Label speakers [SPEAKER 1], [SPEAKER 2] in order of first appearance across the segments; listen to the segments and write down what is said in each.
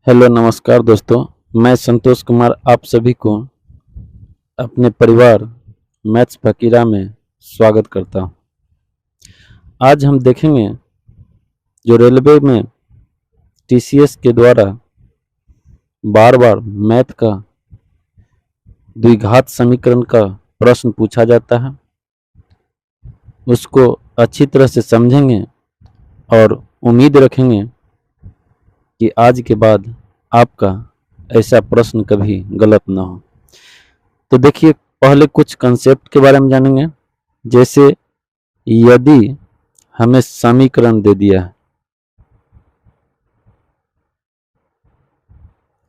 [SPEAKER 1] Hello नमस्कार दोस्तों। मैं संतोष कुमार आप सभी को अपने परिवार मैथ्स फकीरा में स्वागत करता हूं। आज हम देखेंगे जो रेलवे में टीसीएस के द्वारा बार बार मैथ का द्विघात समीकरण का प्रश्न पूछा जाता है, उसको अच्छी तरह से समझेंगे और उम्मीद रखेंगे कि आज के बाद आपका ऐसा प्रश्न कभी गलत ना हो। तो देखिए, पहले कुछ कंसेप्ट के बारे में जानेंगे। जैसे यदि हमें समीकरण दे दिया है,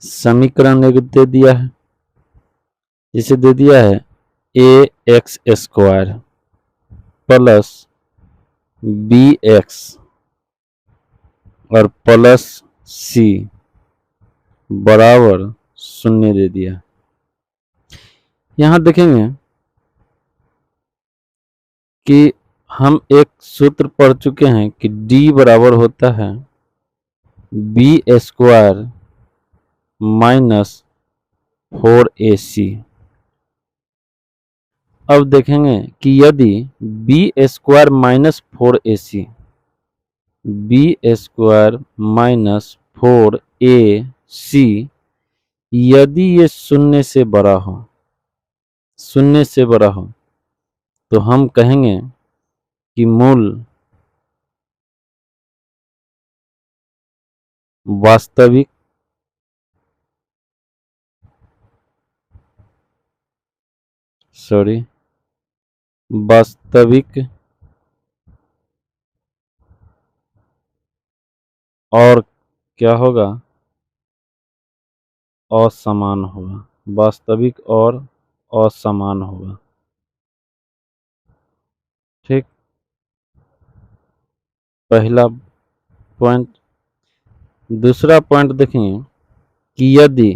[SPEAKER 1] समीकरण एक दे दिया है, जिसे दे दिया है A X square plus B X और प्लस सी बराबर 0 दे दिया। यहां देखेंगे कि हम एक सूत्र पढ़ चुके हैं कि d बराबर होता है बी स्क्वायर माइनस 4ac। अब देखेंगे कि यदि B square minus 4ac, B square minus 4ac यदि ये 0 से बड़ा हो, 0 से बड़ा हो, तो हम कहेंगे कि मूल वास्तविक वास्तविक और क्या होगा, असमान होगा। वास्तविक और असमान होगा। ठीक, पहला पॉइंट। दूसरा पॉइंट देखेंगे कि यदि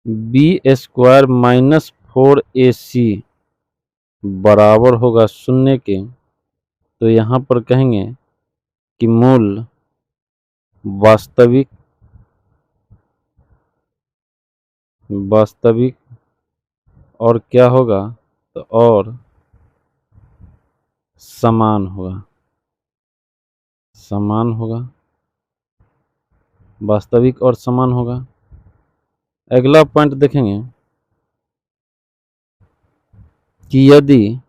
[SPEAKER 1] बी स्क्वायर माइनस 4ac बराबर होगा 0 के, तो यहाँ पर कहेंगे कि मूल वास्तविक और क्या होगा, तो और समान होगा। समान होगा, वास्तविक और समान होगा। अगला पॉइंट देखेंगे कि यदि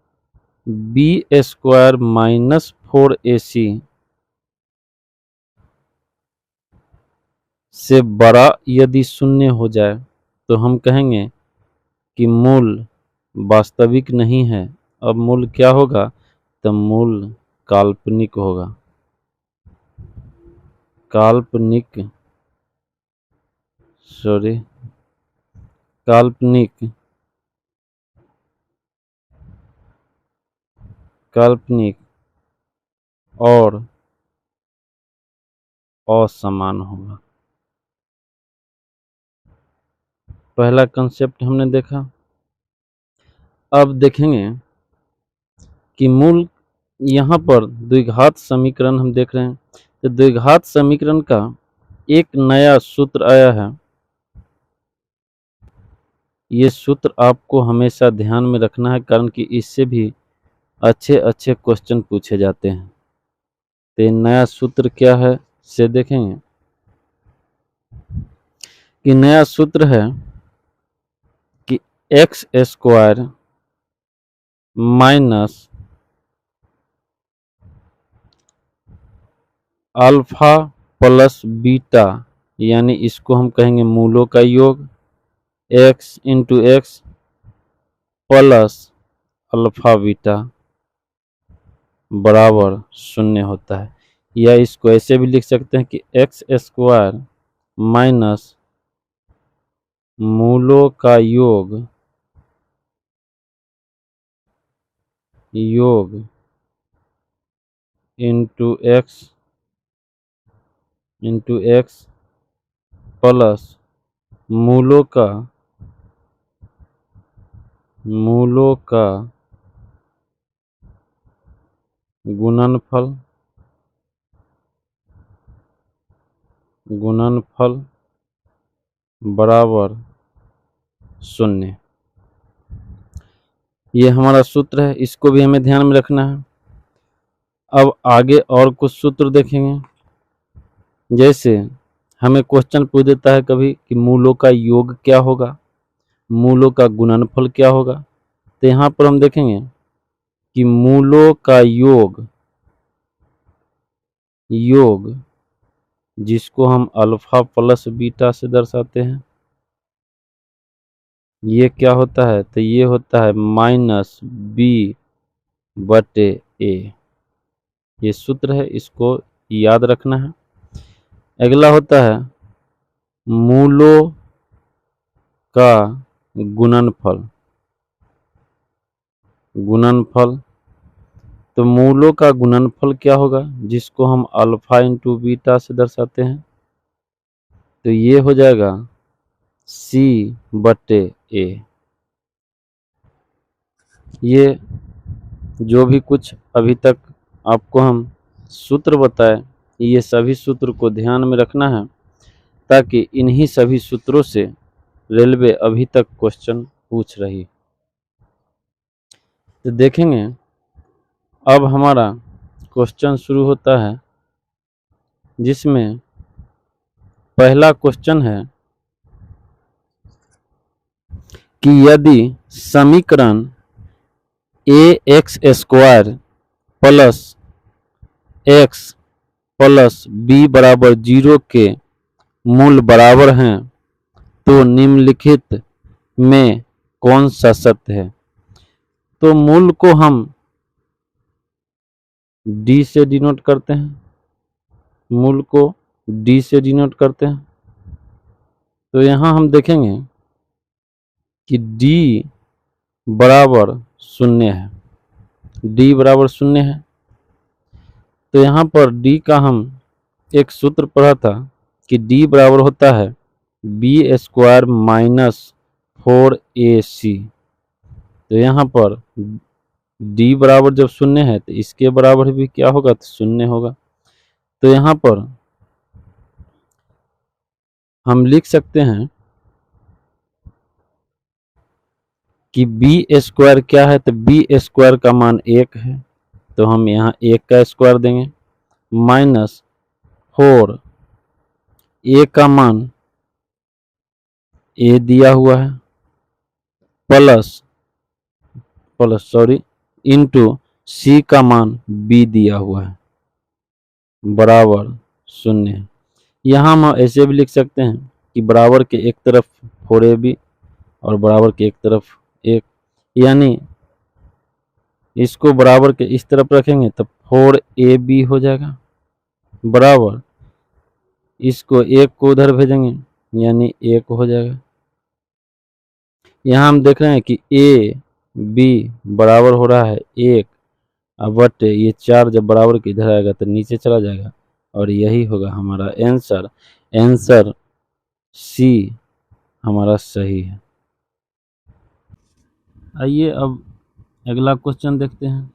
[SPEAKER 1] बी स्क्वायर माइनस 4ac से बड़ा यदि 0 हो जाए, तो हम कहेंगे कि मूल वास्तविक नहीं है। अब मूल क्या होगा, तो मूल काल्पनिक होगा। काल्पनिक और असमान होगा। पहला कंसेप्ट हमने देखा। अब देखेंगे कि मूल, यहाँ पर द्विघात समीकरण हम देख रहे हैं, तो द्विघात समीकरण का एक नया सूत्र आया है। ये सूत्र आपको हमेशा ध्यान में रखना है, कारण कि इससे भी अच्छे अच्छे क्वेश्चन पूछे जाते हैं। तो ये नया सूत्र क्या है से देखेंगे कि नया सूत्र है कि x square minus alpha plus beta, यानी इसको हम कहेंगे मूलों का योग, x into x plus alpha beta बराबर 0 होता है। या इसको ऐसे भी लिख सकते हैं कि एक्स स्क्वायर माइनस मूलों का योग इंटू एक्स प्लस मूलों का गुणनफल गुणनफल बराबर 0। ये हमारा सूत्र है, इसको भी हमें ध्यान में रखना है। अब आगे और कुछ सूत्र देखेंगे। जैसे हमें क्वेश्चन पूछ देता है कभी कि मूलों का योग क्या होगा, मूलों का गुणनफल क्या होगा। तो यहाँ पर हम देखेंगे कि मूलों का योग जिसको हम अल्फा प्लस बीटा से दर्शाते हैं, ये क्या होता है, तो ये होता है -b/a। ये सूत्र है, इसको याद रखना है। अगला होता है मूलों का गुणनफल। तो मूलों का गुणनफल क्या होगा, जिसको हम अल्फा इंटू बीटा से दर्शाते हैं, तो ये हो जाएगा c/a। ये जो भी कुछ अभी तक आपको हम सूत्र बताए, ये सभी सूत्र को ध्यान में रखना है, ताकि इन्हीं सभी सूत्रों से रेलवे अभी तक क्वेश्चन पूछ रही। तो देखेंगे अब हमारा क्वेश्चन शुरू होता है, जिसमें पहला क्वेश्चन है कि यदि समीकरण ax² plus x plus b बराबर 0 के मूल बराबर हैं, तो निम्नलिखित में कौन सा सत्य है। तो मूल को हम d से डिनोट करते हैं, मूल को d से डिनोट करते हैं। तो यहाँ हम देखेंगे कि d बराबर 0 है, d बराबर 0 है। तो यहाँ पर d का हम एक सूत्र पढ़ा था कि d बराबर होता है b² माइनस 4ac। तो यहाँ पर d बराबर जब 0 है तो इसके बराबर भी क्या होगा, तो 0 होगा। तो यहाँ पर हम लिख सकते हैं कि b² क्या है, तो b² का मान 1 है, तो हम यहाँ 1 का स्क्वायर देंगे, माइनस 4 a का मान a दिया हुआ है, प्लस इंटू c का मान b दिया हुआ है, बराबर 0 है। यहाँ हम ऐसे भी लिख सकते हैं कि बराबर के एक तरफ 4ab और बराबर के एक तरफ 1, यानी इसको बराबर के इस तरफ रखेंगे तो 4ab हो जाएगा, बराबर इसको 1 को उधर भेजेंगे यानी 1 हो जाएगा। यहाँ हम देख रहे हैं कि a b बराबर हो रहा है 1, अब बटे ये 4 जब बराबर के इधर आएगा तो नीचे चला जाएगा, और यही होगा हमारा आंसर सी हमारा सही है। आइए अब अगला क्वेश्चन देखते हैं।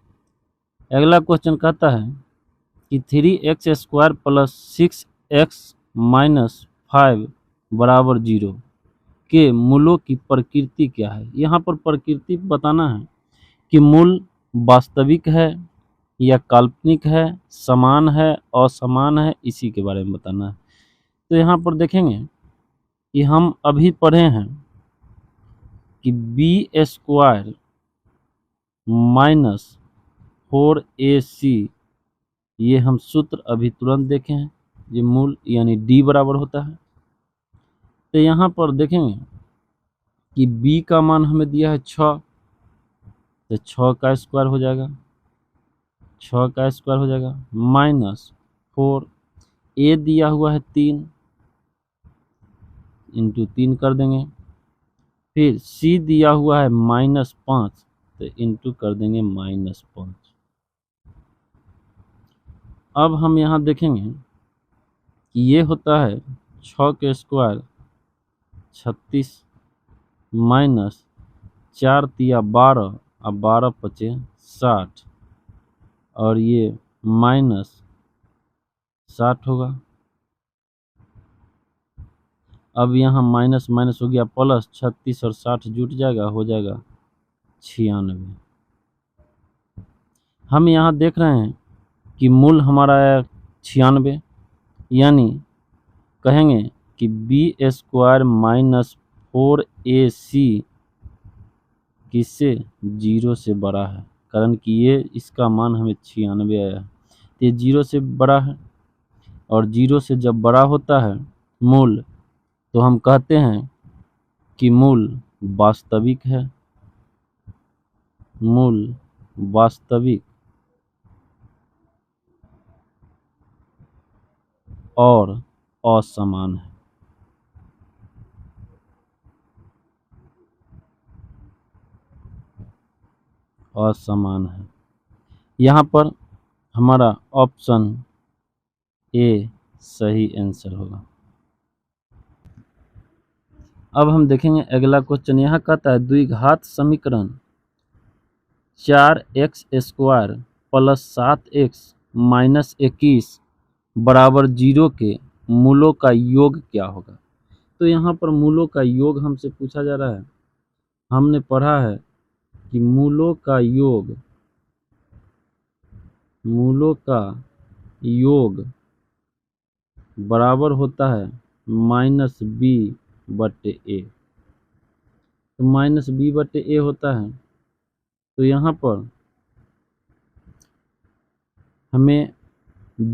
[SPEAKER 1] अगला क्वेश्चन कहता है कि 3x² प्लस 6x माइनस 5 बराबर 0 के मूलों की प्रकृति क्या है। यहाँ पर प्रकृति बताना है कि मूल वास्तविक है या काल्पनिक है, समान है, असमान है, इसी के बारे में बताना है। तो यहाँ पर देखेंगे कि हम अभी पढ़े हैं कि b² माइनस 4ac, ये हम सूत्र अभी तुरंत देखे हैं, ये मूल यानी d बराबर होता है। तो यहाँ पर देखेंगे कि b का मान हमें दिया है 6, तो 6 का स्क्वायर हो जाएगा, 6 का स्क्वायर हो जाएगा, माइनस 4, a दिया हुआ है 3, इंटू 3 कर देंगे, फिर c दिया हुआ है -5, तो इंटू कर देंगे -5। अब हम यहाँ देखेंगे कि ये होता है 6 के स्क्वायर 36 माइनस 4 तिया 12 और 12 पचे 60, और ये -60 होगा। अब यहाँ माइनस माइनस हो गया प्लस, 36 और 60 जुट जाएगा, हो जाएगा 96। हम यहाँ देख रहे हैं कि मूल हमारा है 96, यानी कहेंगे कि b² माइनस 4ac किससे 0 से बड़ा है, कारण कि ये इसका मान हमें 96 आया है, ये 0 से बड़ा है। और 0 से जब बड़ा होता है मूल, तो हम कहते हैं कि मूल वास्तविक है, मूल वास्तविक और असमान है। असमान है। यहाँ पर हमारा ऑप्शन ए सही आंसर होगा। अब हम देखेंगे अगला क्वेश्चन। यहाँ कहता है द्विघात समीकरण 4x² प्लस 7x माइनस 21 बराबर 0 के मूलों का योग क्या होगा। तो यहाँ पर मूलों का योग हमसे पूछा जा रहा है। हमने पढ़ा है कि मूलों का योग बराबर होता है -b/a। तो -b/a होता है। तो यहाँ पर हमें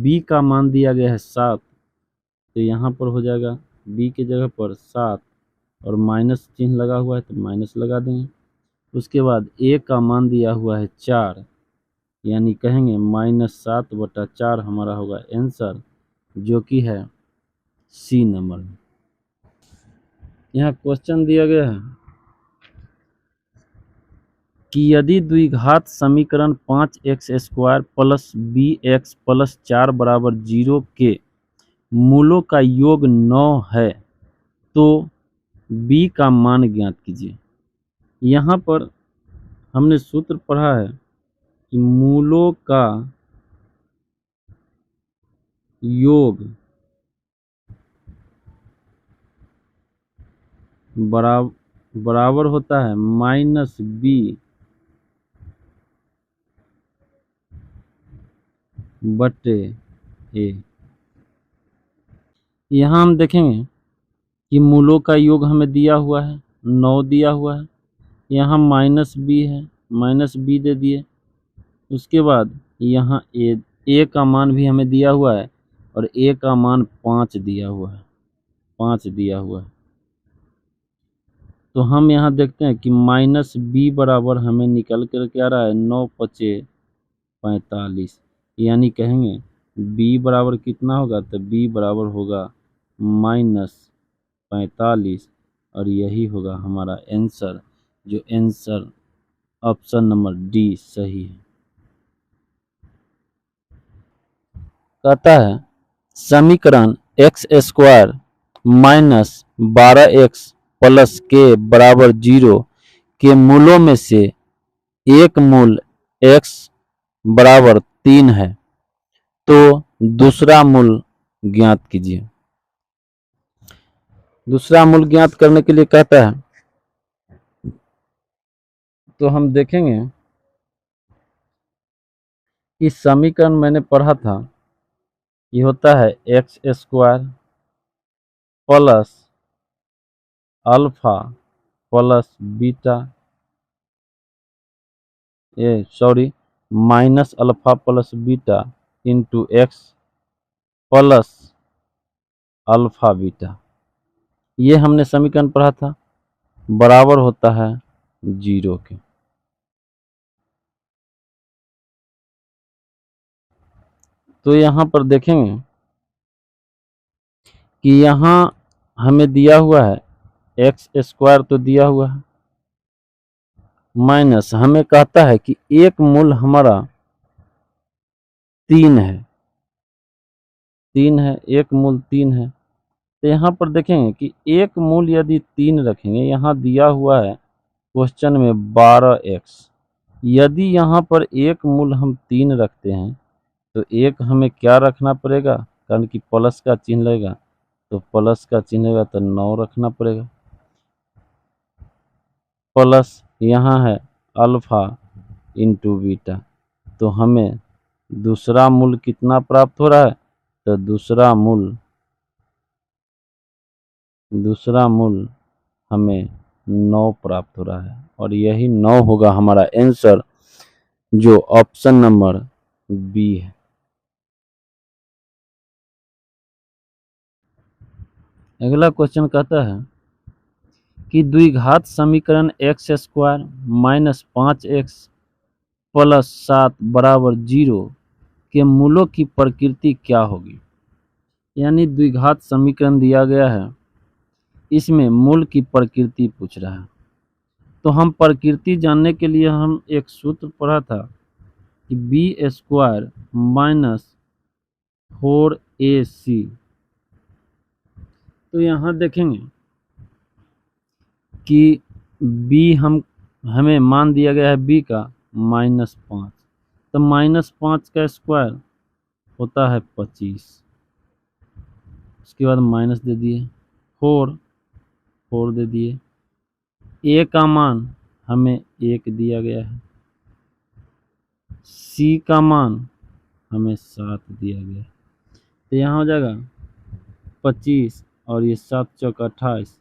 [SPEAKER 1] b का मान दिया गया है 7, तो यहाँ पर हो जाएगा b के जगह पर 7 और माइनस चिन्ह लगा हुआ है तो माइनस लगा देंगे। उसके बाद a का मान दिया हुआ है 4, यानी कहेंगे -7/4 हमारा होगा आंसर, जो कि है सी नंबर में। यहाँ क्वेश्चन दिया गया है कि यदि द्विघात समीकरण 5x² प्लस bx प्लस 4 बराबर 0 के मूलों का योग 9 है तो b का मान ज्ञात कीजिए। यहाँ पर हमने सूत्र पढ़ा है कि मूलों का योग बराबर होता है -b/a। यहाँ हम देखेंगे कि मूलों का योग हमें दिया हुआ है 9 दिया हुआ है, यहाँ -b है, -b दे दिए। उसके बाद यहाँ a का मान भी हमें दिया हुआ है और a का मान 5 दिया हुआ है, 5 दिया हुआ है। तो हम यहाँ देखते हैं कि -b बराबर हमें निकल कर क्या रहा है 9×5 = 45, यानी कहेंगे b बराबर कितना होगा, तो b बराबर होगा -45 और यही होगा हमारा आंसर, जो आंसर ऑप्शन नंबर डी सही है। कहता है समीकरण x² माइनस 12x प्लस के बराबर 0 के मूलों में से एक मूल x बराबर 3 है तो दूसरा मूल ज्ञात कीजिए। दूसरा मूल ज्ञात करने के लिए कहता है, तो हम देखेंगे कि समीकरण मैंने पढ़ा था, ये होता है x² plus alpha plus beta, minus alpha plus beta into x plus alpha beta. ये हमने समीकरण पढ़ा था, बराबर होता है 0 के। तो यहाँ पर देखेंगे कि यहाँ हमें दिया हुआ है x² तो दिया हुआ है, माइनस हमें कहता है कि एक मूल हमारा 3 है, एक मूल 3 है। तो यहाँ पर देखेंगे कि एक मूल यदि 3 रखेंगे, यहाँ दिया हुआ है क्वेश्चन में 12x, यदि यहाँ पर एक मूल हम 3 रखते हैं तो एक हमें क्या रखना पड़ेगा, कारण कि प्लस का चिन्ह लगेगा, तो तो प्लस का चिन्ह होगा तो 9 रखना पड़ेगा, प्लस यहाँ है अल्फा इंटू बीटा। तो हमें दूसरा मूल कितना प्राप्त हो रहा है, तो दूसरा मूल हमें 9 प्राप्त हो रहा है, और यही 9 होगा हमारा आंसर, जो ऑप्शन नंबर बी है। अगला क्वेश्चन कहता है कि द्विघात समीकरण x square minus 5x plus 7 बराबर 0 के मूलों की प्रकृति क्या होगी। यानी द्विघात समीकरण दिया गया है, इसमें मूल की प्रकृति पूछ रहा है। तो हम प्रकृति जानने के लिए हम एक सूत्र पढ़ा था कि बी स्क्वायर माइनस 4ac। तो यहाँ देखेंगे कि बी हमें मान दिया गया है बी का -5, तो -5 का स्क्वायर होता है 25, उसके बाद माइनस दे दिए, 4 दे दिए, ए का मान हमें 1 दिया गया है, सी का मान हमें 7 दिया गया है। तो यहाँ हो जाएगा 25 और ये 7 चौक 28,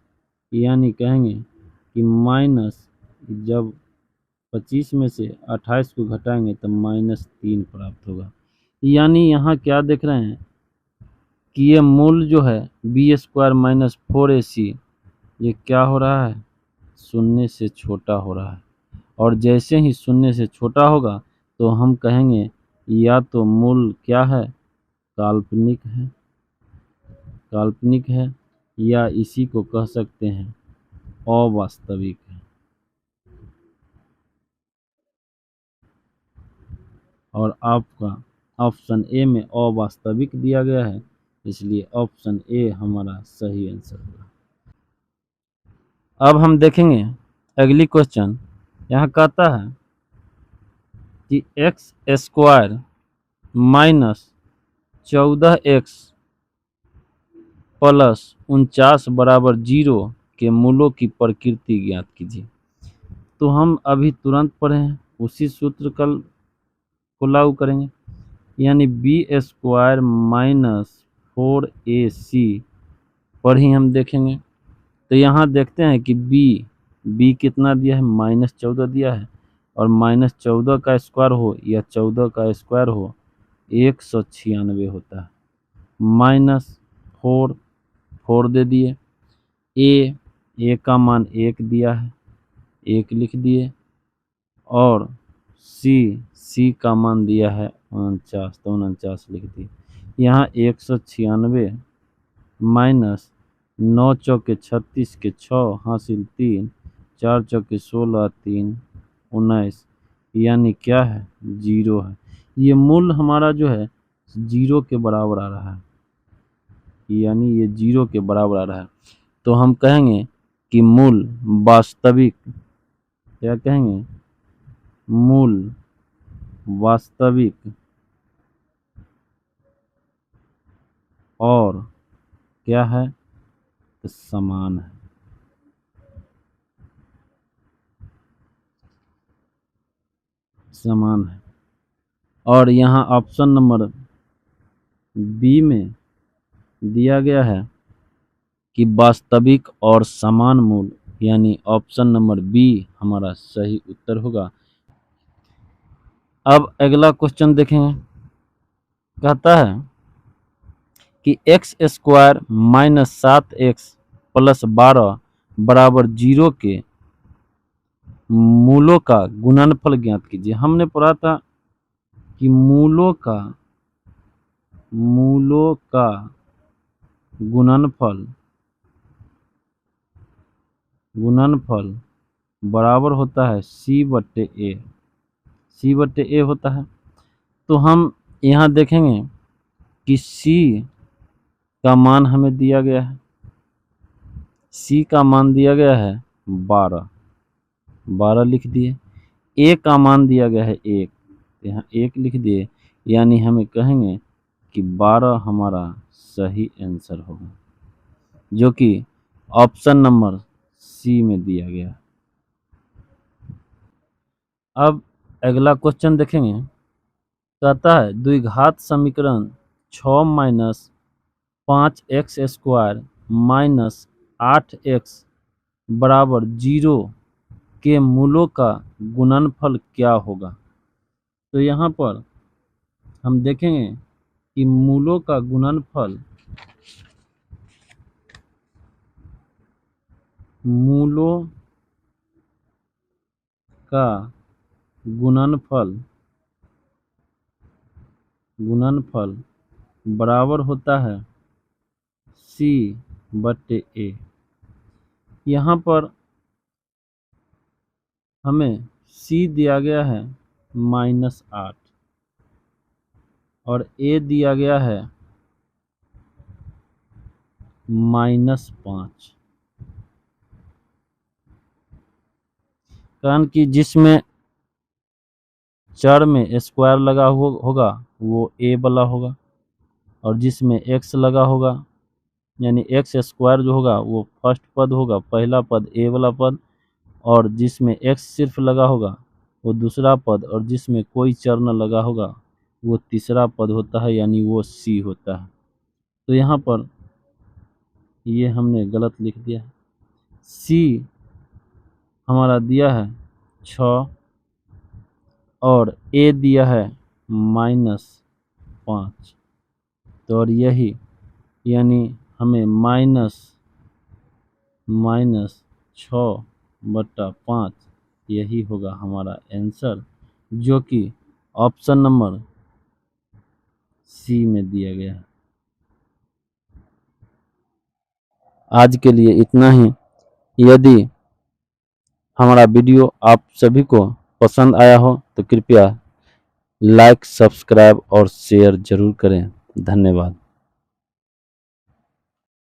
[SPEAKER 1] यानी कहेंगे कि माइनस, जब 25 में से 28 को घटाएंगे तो -3 प्राप्त होगा। यानी यहाँ क्या देख रहे हैं कि ये मूल जो है बी स्क्वायर माइनस 4ac, ये क्या हो रहा है, शून्य से छोटा हो रहा है, और जैसे ही शून्य से छोटा होगा तो हम कहेंगे या तो मूल क्या है, काल्पनिक है, या इसी को कह सकते हैं अवास्तविक है। और आपका ऑप्शन ए में अवास्तविक दिया गया है, इसलिए ऑप्शन ए हमारा सही आंसर होगा। अब हम देखेंगे अगली क्वेश्चन। यहाँ कहता है कि x square minus 14x plus 49 बराबर 0 के मूलों की प्रकृति ज्ञात कीजिए। तो हम अभी तुरंत पढ़े हैं, उसी सूत्र को लागू करेंगे, यानी बी स्क्वायर माइनस 4ac पर ही हम देखेंगे। तो यहाँ देखते हैं कि बी कितना दिया है, -14 दिया है, और -14 का स्क्वायर हो या 14 का स्क्वायर हो 196 होता है, -4 दे दिए, ए का मान 1 दिया है, 1 लिख दिए, और सी का मान दिया है 49, तो 49 लिख दिए। यहाँ 196 माइनस 9 चौके 36 के 6 हासिल 3, 4 चौके 16 3 19, यानी क्या है, 0 है। ये मूल हमारा जो है 0 के बराबर आ रहा है, यानी ये 0 के बराबर आ रहा है। तो हम कहेंगे कि मूल वास्तविक, क्या कहेंगे, मूल वास्तविक और क्या है, तो समान है। समान है। और यहाँ ऑप्शन नंबर बी में दिया गया है कि वास्तविक और समान मूल, यानी ऑप्शन नंबर बी हमारा सही उत्तर होगा। अब अगला क्वेश्चन देखेंगे। कहता है कि x square minus 7x plus 12 बराबर 0 के मूलों का गुणनफल ज्ञात कीजिए। हमने पढ़ा था कि मूलों का गुणनफल बराबर होता है c/a होता है। तो हम यहाँ देखेंगे कि c का मान हमें दिया गया है, c का मान दिया गया है 12 लिख दिए, a का मान दिया गया है 1, यहाँ 1 लिख दिए, यानी हमें कहेंगे कि 12 हमारा सही आंसर होगा। जो कि ऑप्शन नंबर सी में दिया गया है। अब अगला क्वेश्चन देखेंगे। कहता है द्विघात समीकरण 6 माइनस 5x² माइनस 8x बराबर 0 के मूलों का गुणनफल क्या होगा। तो यहाँ पर हम देखेंगे कि मूलों का गुणनफल गुणनफल बराबर होता है C/A। यहाँ पर हमें C दिया गया है -8 और A दिया गया है -5। कारण कि जिसमें चर में स्क्वायर लगा होगा वो A वाला होगा, और जिसमें x लगा होगा यानी x² जो होगा वो फर्स्ट पद होगा, पहला पद A वाला पद, और जिसमें x सिर्फ लगा होगा वो दूसरा पद, और जिसमें कोई चर न लगा होगा वो तीसरा पद होता है, यानी वो C होता है। तो यहाँ पर ये हमने गलत लिख दिया है। C हमारा दिया है 6 और A दिया है -5। तो और यही यानी हमें -6/5 यही होगा हमारा आंसर, जो कि ऑप्शन नंबर सी में दिया गया है। आज के लिए इतना ही। यदि हमारा वीडियो आप सभी को पसंद आया हो तो कृपया लाइक, सब्सक्राइब और शेयर जरूर करें। धन्यवाद।